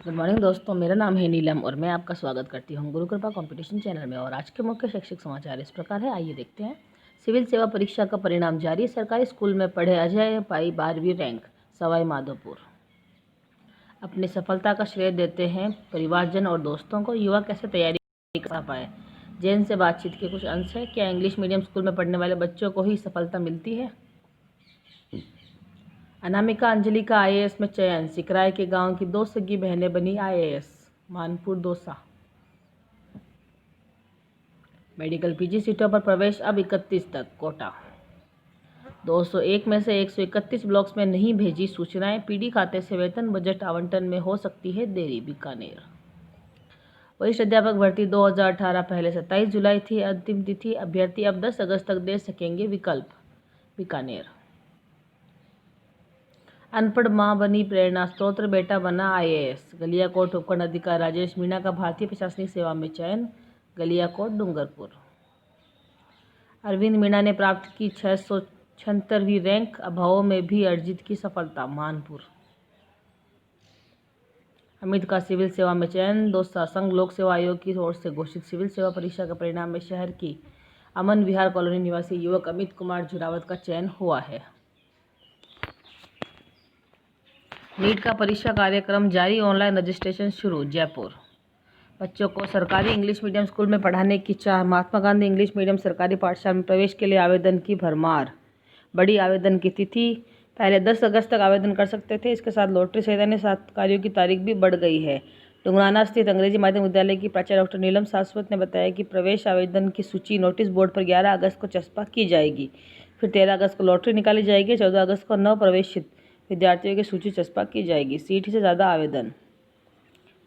Good morning दोस्तों, मेरा नाम है नीलम और मैं आपका स्वागत करती हूँ गुरु कृपा कंपटीशन चैनल में। और आज के मुख्य शैक्षिक समाचार इस प्रकार है, आइए देखते हैं। सिविल सेवा परीक्षा का परिणाम जारी। सरकारी स्कूल में पढ़े अजय पाई 12वीं रैंक, सवाई माधोपुर। अपनी सफलता का श्रेय देते हैं परिवारजन और दोस्तों को। युवा कैसे तैयारी कर पाए, जैन से बातचीत के कुछ अंश है। क्या इंग्लिश मीडियम स्कूल में पढ़ने वाले बच्चों को ही सफलता मिलती है? अनामिका अंजलि का आईएएस में चयन। सिकराय के गांव की 2 सगी बहनें बनी IAS. Manpur Dausa. Medical PG सीटों पर प्रवेश अब 31 तक। कोटा 201 में से 131 ब्लॉक्स में नहीं भेजी सूचनाएं। पीडी खाते से वेतन बजट आवंटन में हो सकती है देरी। बीकानेर वरिष्ठ अध्यापक भर्ती 2018 पहले 27 जुलाई थी अंतिम तिथि। अभ्यर्थी अब 10 अगस्त तक दे सकेंगे विकल्प। बीकानेर अनपढ़ मां बनी प्रेरणा स्रोत, बेटा बना आईएएस। गलियाकोट उपखंड अधिकारी राजेश मीणा का भारतीय प्रशासनिक सेवा में चयन। गलियाकोट डूंगरपुर। अरविंद मीणा ने प्राप्त की 676वीं रैंक, अभावों में भी अर्जित की सफलता। मानपुर अमित का सिविल सेवा में चयन। दौसा संघ लोक सेवा आयोग की ओर से घोषित सिविल सेवा परीक्षा के परिणाम में शहर की अमन विहार कॉलोनी निवासी युवक अमित कुमार जुरावत का चयन हुआ है। नीट का परीक्षा कार्यक्रम जारी, ऑनलाइन रजिस्ट्रेशन शुरू। जयपुर बच्चों को सरकारी इंग्लिश मीडियम स्कूल में पढ़ाने की चाह। महात्मा गांधी इंग्लिश मीडियम सरकारी पाठशाला में प्रवेश के लिए आवेदन की भरमार। बड़ी आवेदन की तिथि, पहले 10 अगस्त तक आवेदन कर सकते थे। इसके साथ लॉटरी सहित अन्य 7 कार्यों की तारीख भी बढ़ गई है। डुंगराना स्थित अंग्रेजी माध्यम विद्यालय की प्राचार्य डॉक्टर नीलम सारस्वत ने बताया कि प्रवेश आवेदन की सूची नोटिस बोर्ड पर 11 अगस्त को चस्पा की जाएगी। फिर 13 अगस्त को लॉटरी निकाली जाएगी। 14 अगस्त को नवप्रवेशित विद्यार्थियों की सूची चस्पा की जाएगी। 60 से ज़्यादा आवेदन।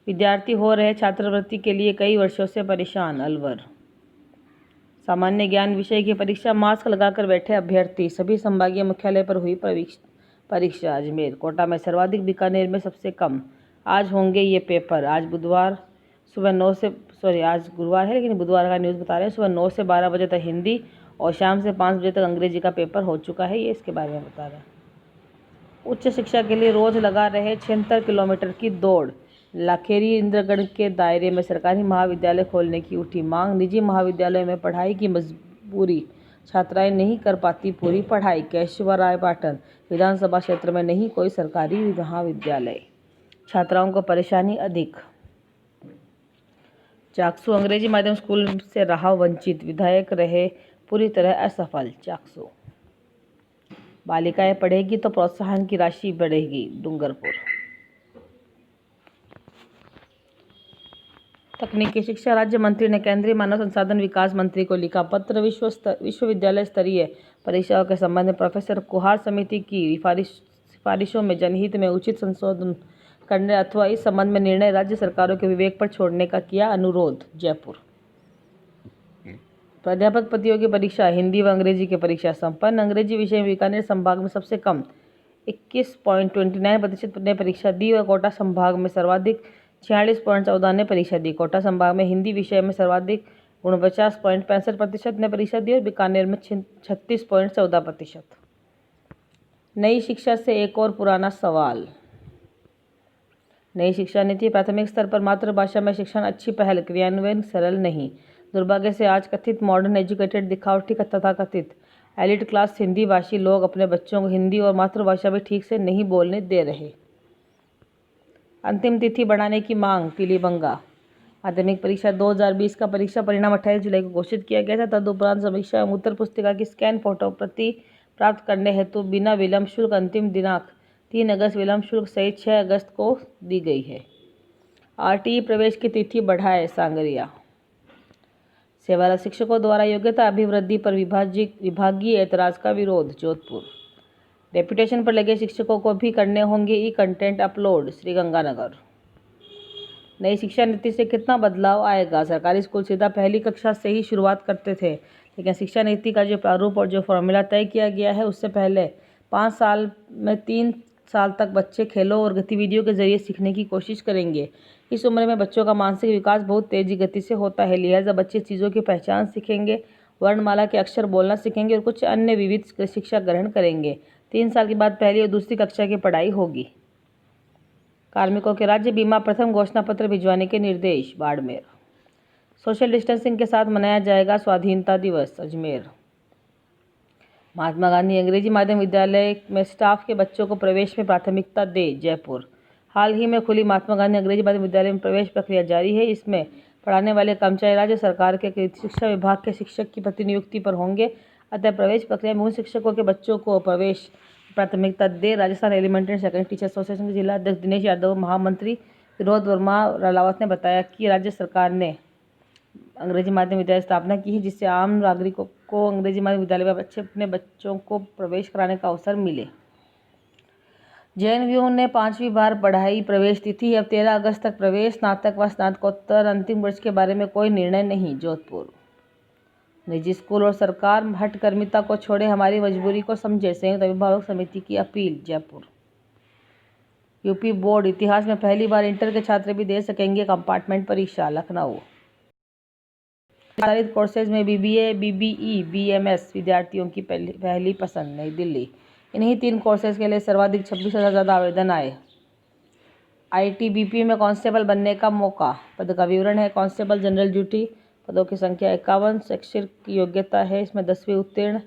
विद्यार्थी हो रहे छात्रवृत्ति के लिए कई वर्षों से परेशान। अलवर सामान्य ज्ञान विषय की परीक्षा, मास्क लगाकर बैठे अभ्यर्थी। सभी संभागीय मुख्यालय पर हुई परीक्षा। अजमेर कोटा में सर्वाधिक, बीकानेर में सबसे कम। आज होंगे ये पेपर। आज गुरुवार है लेकिन बुधवार का न्यूज़ बता रहे हैं। सुबह 9 से 12 बजे तक हिंदी और शाम से 5 बजे तक अंग्रेजी का पेपर हो चुका है। ये इसके बारे में बता रहे हैं। उच्च शिक्षा के लिए रोज लगा रहे 76 किलोमीटर की दौड़। लाखेरी इंद्रगढ़ के दायरे में सरकारी महाविद्यालय खोलने की उठी मांग। निजी महाविद्यालयों में पढ़ाई की मजबूरी, छात्राएं नहीं कर पाती पूरी पढ़ाई। केशवराय पाटन विधानसभा क्षेत्र में नहीं कोई सरकारी महाविद्यालय, छात्राओं को परेशानी अधिक। चाकसू अंग्रेजी माध्यम स्कूल से रहा वंचित, विधायक रहे पूरी तरह असफल। चाकसू बालिकाएं पढ़ेगी तो प्रोत्साहन की राशि बढ़ेगी। डूंगरपुर तकनीकी शिक्षा राज्य मंत्री ने केंद्रीय मानव संसाधन विकास मंत्री को लिखा पत्र। विश्वविद्यालय स्तरीय परीक्षाओं के संबंध में प्रोफेसर कुहार समिति की सिफारिशों में जनहित में उचित संशोधन करने अथवा इस संबंध में निर्णय राज्य सरकारों के विवेक पर छोड़ने का किया अनुरोध। जयपुर प्राध्यापक पतियों की परीक्षा, हिंदी व अंग्रेजी की परीक्षा संपन्न। अंग्रेजी विषय में बीकानेर संभाग में सबसे कम 21.29% ने परीक्षा दी और कोटा संभाग में सर्वाधिक 46.14 ने परीक्षा दी। कोटा संभाग में हिंदी विषय में सर्वाधिक 49.65% ने परीक्षा दी और बीकानेर में 36.14%। नई शिक्षा से एक और पुराना सवाल। नई शिक्षा नीति, प्राथमिक स्तर पर मातृभाषा में शिक्षण अच्छी पहल, क्रियान्वयन सरल नहीं। दुर्भाग्य से आज कथित मॉडर्न एजुकेटेड, दिखावटी तथा कथित एलिट क्लास हिंदी भाषी लोग अपने बच्चों को हिंदी और मातृभाषा भी ठीक से नहीं बोलने दे रहे। अंतिम तिथि बढ़ाने की मांग। पीलीबंगा माध्यमिक परीक्षा 2020 का परीक्षा परिणाम 28 जुलाई को घोषित किया गया था। तदुपरांत समीक्षा एवं उत्तर पुस्तिका की स्कैन फोटो प्रति प्राप्त करने हेतु बिना विलंब शुल्क अंतिम दिनांक 3 अगस्त, विलंब शुल्क सहित 6 अगस्त को दी गई है। आरटीई प्रवेश की तिथि बढ़ाए। सांगरिया सेवारत शिक्षकों द्वारा योग्यता अभिवृद्धि पर विभागीय ऐतराज का विरोध। जोधपुर डेपुटेशन पर लगे शिक्षकों को भी करने होंगे ई कंटेंट अपलोड। श्रीगंगानगर नई शिक्षा नीति से कितना बदलाव आएगा? सरकारी स्कूल सीधा पहली कक्षा से ही शुरुआत करते थे, लेकिन शिक्षा नीति का जो प्रारूप और जो फॉर्मूला तय किया गया है उससे पहले 5 साल में 3 साल तक बच्चे खेलों और गतिविधियों के जरिए सीखने की कोशिश करेंगे। इस उम्र में बच्चों का मानसिक विकास बहुत तेजी गति से होता है, लिहाजा बच्चे चीज़ों की पहचान सीखेंगे, वर्णमाला के अक्षर बोलना सीखेंगे और कुछ अन्य विविध शिक्षा ग्रहण करेंगे। 3 साल के बाद पहली और दूसरी कक्षा की पढ़ाई होगी। कार्मिकों के राज्य बीमा प्रथम घोषणा पत्र भिजवाने के निर्देश। बाड़मेर। सोशल डिस्टेंसिंग के साथ मनाया जाएगा स्वाधीनता दिवस। अजमेर। महात्मा गांधी अंग्रेजी माध्यम विद्यालय में स्टाफ के बच्चों को प्रवेश में प्राथमिकता दे। जयपुर। हाल ही में खुली महात्मा गांधी अंग्रेजी माध्यम विद्यालय में प्रवेश प्रक्रिया जारी है। इसमें पढ़ाने वाले कर्मचारी राज्य सरकार के शिक्षा विभाग के शिक्षक की प्रतिनियुक्ति पर होंगे, अतः प्रवेश प्रक्रिया में उन शिक्षकों के बच्चों को प्रवेश प्राथमिकता दे। Rajasthan elementary and secondary teacher association के जिला अध्यक्ष दिनेश यादव, महामंत्री विनोद वर्मा रालावत ने बताया कि राज्य सरकार ने अंग्रेजी माध्यम विद्यालय स्थापना की है, जिससे आम नागरिकों को अंग्रेजी माध्यम विद्यालय में अपने बच्चों को प्रवेश कराने का अवसर मिले। जेएनयू ने 5वीं बार बढ़ाई प्रवेश तिथि, अब 13 अगस्त तक प्रवेश। स्नातक व स्नातकोत्तर अंतिम वर्ष के बारे में कोई निर्णय नहीं। जोधपुर। निजी स्कूल और सरकार हठकर्मिता को छोड़े, हमारी मजबूरी को समझे, संयुक्त अभिभावक समिति की अपील। जयपुर। यूपी बोर्ड इतिहास में पहली बार इंटर के छात्र भी दे सकेंगे कंपार्टमेंट परीक्षा। लखनऊ। निर्धारित कोर्सेज में बीबीए, बीबीई, बीएमएस विद्यार्थियों की पहली पसंद। नई दिल्ली। इन्हीं 3 कोर्सेज के लिए सर्वाधिक 26,000 ज़्यादा आवेदन आए। आईटीबीपी में कांस्टेबल बनने का मौका। पद का विवरण है। कांस्टेबल जनरल ड्यूटी, पदों की संख्या 51। शैक्षिक योग्यता है इसमें 10वीं उत्तीर्ण।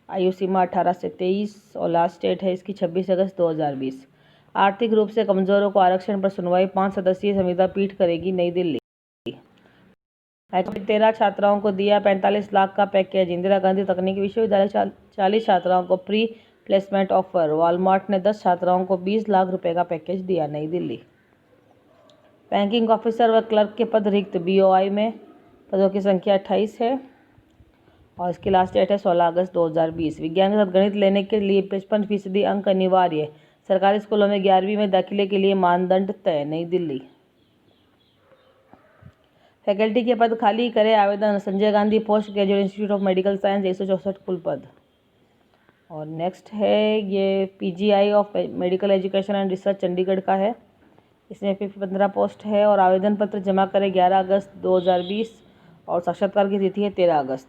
आयु सीमा 18 से 23 और लास्ट डेट है इसकी 26 अगस्त 2020। आर्थिक रूप से कमजोरों को आरक्षण पर सुनवाई 5 सदस्यीय संविदा पीठ करेगी। नई दिल्ली। 13 छात्राओं को दिया 45 लाख का पैकेज। इंदिरा गांधी तकनीकी विश्वविद्यालय 40 छात्राओं को प्री प्लेसमेंट ऑफर। वॉलमार्ट ने 10 छात्राओं को 20 लाख रुपए का पैकेज दिया। नई दिल्ली। बैंकिंग ऑफिसर व क्लर्क के पद रिक्त बीओआई में, पदों की संख्या 28 है और इसकी लास्ट डेट है 16 अगस्त 2020। विज्ञान के साथ गणित लेने के लिए 55% अंक अनिवार्य। सरकारी स्कूलों में 11वीं में दाखिले के लिए मानदंड तय। नई दिल्ली। फैकल्टी के पद खाली करे आवेदन। Sanjay Gandhi post graduate institute of medical science 164 कुल पद। और नेक्स्ट है ये PGI of medical education and research Chandigarh का है। इसमें 15 पोस्ट है और आवेदन पत्र जमा करें 11 अगस्त 2020 और साक्षात्कार की तिथि है 13 अगस्त।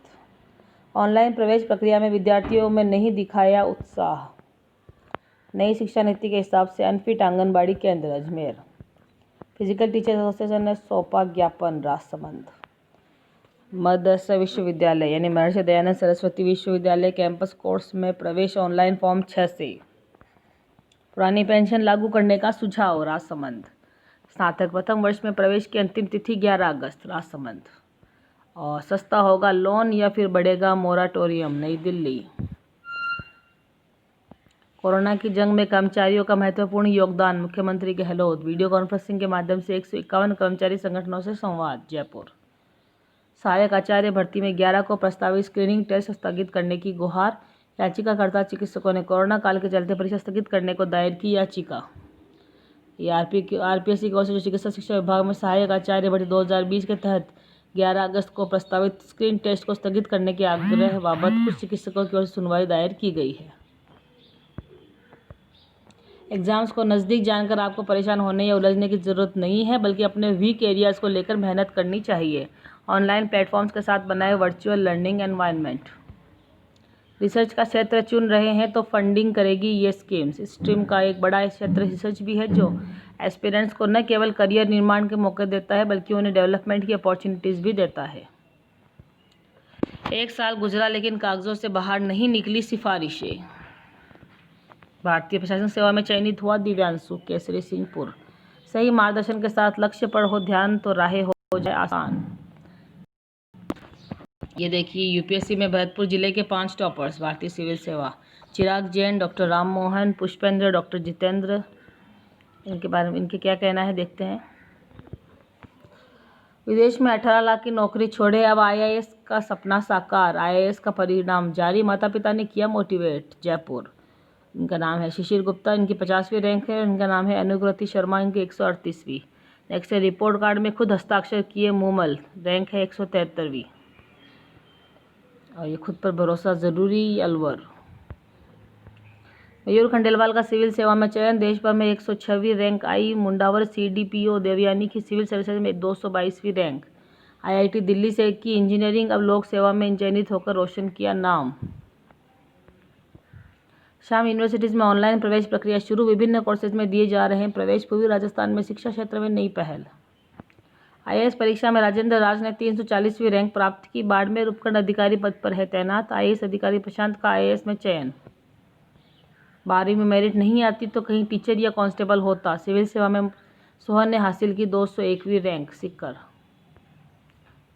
ऑनलाइन प्रवेश प्रक्रिया में विद्यार्थियों में नहीं दिखाया उत्साह। नई शिक्षा नीति के हिसाब से अनफिट आंगनबाड़ी केंद्र। अजमेर। फिजिकल टीचर्स एसोसिएशन ने सौंपा ज्ञापन। राजसमंद। मदरसा विश्वविद्यालय यानी महर्षि दयानंद सरस्वती विश्वविद्यालय कैंपस कोर्स में प्रवेश ऑनलाइन फॉर्म 6 से। पुरानी पेंशन लागू करने का सुझाव। राजसमंद। स्नातक प्रथम वर्ष में प्रवेश की अंतिम तिथि 11 अगस्त। राजसमंद। और सस्ता होगा लोन या फिर बढ़ेगा मोराटोरियम। नई दिल्ली। कोरोना की जंग में कर्मचारियों का महत्वपूर्ण योगदान। मुख्यमंत्री गहलोत। वीडियो कॉन्फ्रेंसिंग के माध्यम से 151 कर्मचारी संगठनों से संवाद। जयपुर। सहायक आचार्य भर्ती में 11 को प्रस्तावित स्क्रीनिंग टेस्ट स्थगित करने की गुहार। याचिकाकर्ता चिकित्सकों ने कोरोना काल के चलते परीक्षा स्थगित करने को दायर की याचिका। ये आरपीएससी की ओर से जो चिकित्सा शिक्षा विभाग में सहायक आचार्य भर्ती 2020 के तहत 11 अगस्त को प्रस्तावित स्क्रीन टेस्ट को स्थगित करने के आग्रह बाबत कुछ चिकित्सकों की ओर से सुनवाई दायर की गई है। एग्जाम्स को नज़दीक जानकर आपको परेशान होने या उलझने की ज़रूरत नहीं है, बल्कि अपने वीक एरियाज़ को लेकर मेहनत करनी चाहिए। ऑनलाइन प्लेटफॉर्म्स के साथ बनाए वर्चुअल लर्निंग एनवायरनमेंट। रिसर्च का क्षेत्र चुन रहे हैं तो फंडिंग करेगी ये स्कीम्स। स्ट्रीम का एक बड़ा क्षेत्र रिसर्च भी है, जो एस्पिरेंट्स को न केवल करियर निर्माण के मौके देता है, बल्कि उन्हें डेवलपमेंट की अपॉर्चुनिटीज़ भी देता है। 1 साल गुजरा लेकिन कागजों से बाहर नहीं निकली सिफारिशें। भारतीय प्रशासन सेवा में चयनित हुआ दिव्यांशु। केसरी सिंहपुर। सही मार्गदर्शन के साथ लक्ष्य पर हो ध्यान तो राहें हो जाए आसान। ये देखिए यूपीएससी में भरतपुर जिले के 5 टॉपर्स भारतीय सिविल सेवा। चिराग जैन, डॉक्टर राम मोहन, पुष्पेंद्र, डॉक्टर जितेंद्र। इनके बारे में इनके क्या कहना है देखते हैं। विदेश में 18 लाख की नौकरी छोड़े, अब आईएएस का सपना साकार। आईएएस का परिणाम जारी, माता पिता ने किया मोटिवेट। जयपुर। इनका नाम है शिशिर गुप्ता, इनकी 50वीं रैंक है। इनका नाम है अनुकृति शर्मा, इनकी 138वीं। नेक्स्ट है रिपोर्ट कार्ड में खुद हस्ताक्षर किए मूमल, रैंक है 173वीं। और ये खुद पर भरोसा ज़रूरी। अलवर। मयूर खंडेलवाल का सिविल सेवा में चयन, देश भर में 106वीं रैंक आई। मुंडावर सीडीपीओ देवयानी की सिविल सर्विसेज में 222वीं रैंक। आईआईटी दिल्ली से की इंजीनियरिंग, अब लोक सेवा में चयनित होकर रोशन किया नाम। शाम यूनिवर्सिटीज़ में ऑनलाइन प्रवेश प्रक्रिया शुरू, विभिन्न कोर्सेज में दिए जा रहे हैं प्रवेश। पूर्वी राजस्थान में शिक्षा क्षेत्र में नई पहल। आईएएस परीक्षा में राजेंद्र राज ने 340वीं रैंक प्राप्त की। बाड़मेर उपखंड अधिकारी पद पर है तैनात। आईएएस अधिकारी प्रशांत का आईएएस में चयन। 12वीं में मेरिट नहीं आती तो कहीं टीचर या कांस्टेबल होता। सिविल सेवा में सोहन ने हासिल की 201वीं रैंक। सिक्कर,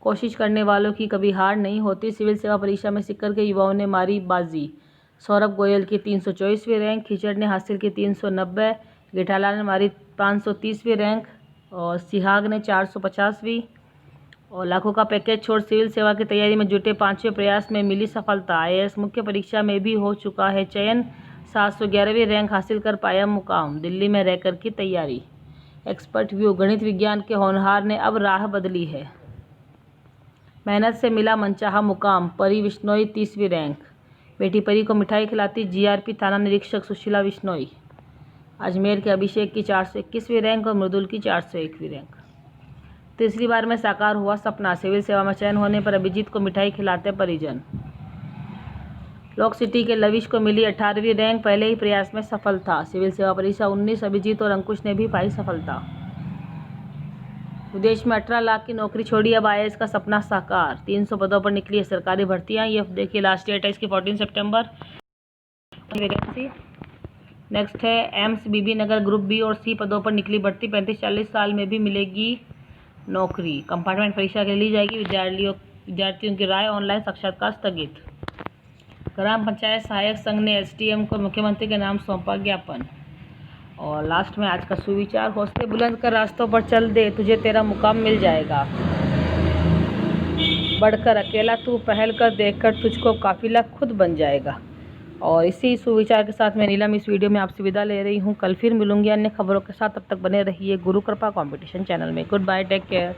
कोशिश करने वालों की कभी हार नहीं होती। सिविल सेवा परीक्षा में सिक्कर के युवाओं ने मारी बाजी। सौरभ गोयल की 324वीं रैंक, खिचड़ ने हासिल की 390, गिठालाल ने मारी 530वीं रैंक और सिहाग ने 450वीं। और लाखों का पैकेज छोड़ सिविल सेवा की तैयारी में जुटे 5वें प्रयास में मिली सफलता। आईएएस मुख्य परीक्षा में भी हो चुका है चयन। 711वीं रैंक हासिल कर पाया मुकाम। दिल्ली में रहकर की तैयारी। एक्सपर्ट व्यू, गणित विज्ञान के होनहार ने अब राह बदली है। मेहनत से मिला मनचाहा मुकाम। परी विश्नोई 30वीं रैंक, बेटी परी को मिठाई खिलाती जीआरपी थाना निरीक्षक सुशीला विश्नोई। अजमेर के अभिषेक की 421वीं रैंक और मृदुल की 401वीं रैंक। तीसरी बार में साकार हुआ सपना। सिविल सेवा में चयन होने पर अभिजीत को मिठाई खिलाते परिजन। रॉक सिटी के लविश को मिली 18वीं रैंक, पहले ही प्रयास में सफल था। सिविल सेवा परीक्षा 19, अभिजीत और अंकुश ने भी पाई सफलता। विदेश में 18 लाख की नौकरी छोड़ी, अब आईएएस का सपना साकार। 300 पदों पर निकली है सरकारी भर्तियां। ये देखिए लास्ट डेट है इसकी 14 सितंबर। वैकेंसी नेक्स्ट है एम्स बीबी नगर ग्रुप बी और सी पदों पर निकली भर्ती। 35-40 साल में भी मिलेगी नौकरी। कंपार्टमेंट परीक्षा के लिए ली जाएगी विद्यार्थियों की राय। ऑनलाइन साक्षात्कार स्थगित। ग्राम पंचायत सहायक संघ ने एसडीएम को मुख्यमंत्री के नाम सौंपा ज्ञापन। और लास्ट में आज का सुविचार, हौसले बुलंद कर रास्तों पर चल दे, तुझे तेरा मुकाम मिल जाएगा। बढ़कर अकेला तू पहल कर, देखकर तुझको काफिला खुद बन जाएगा। और इसी सुविचार के साथ मैं नीलम इस वीडियो में आपसे विदा ले रही हूँ। कल फिर मिलूंगी अन्य खबरों के साथ। तब तक बने रहिए गुरु कृपा कंपटीशन चैनल में। Goodbye, take care.